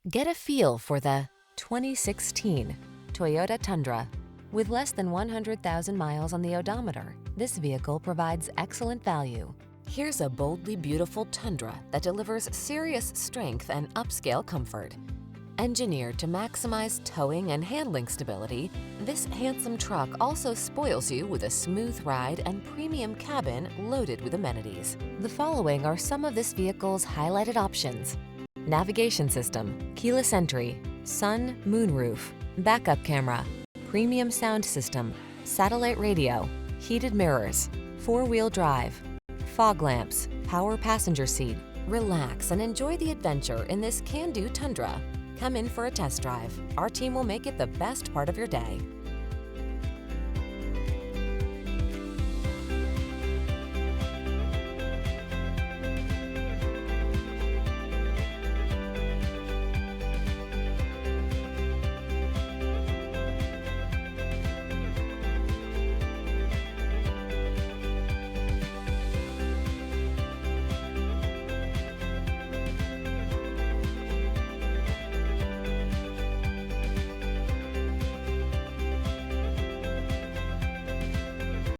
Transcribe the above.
Get a feel for the 2016 Toyota Tundra. With less than 100,000 miles on the odometer, this vehicle provides excellent value. Here's a boldly beautiful Tundra that delivers serious strength and upscale comfort. Engineered to maximize towing and handling stability, this handsome truck also spoils you with a smooth ride and premium cabin loaded with amenities. The following are some of this vehicle's highlighted options: navigation system, keyless entry, sun, moonroof, backup camera, premium sound system, satellite radio, heated mirrors, four-wheel drive, fog lamps, power passenger seat. Relax and enjoy the adventure in this can-do Tundra. Come in for a test drive. Our team will make it the best part of your day.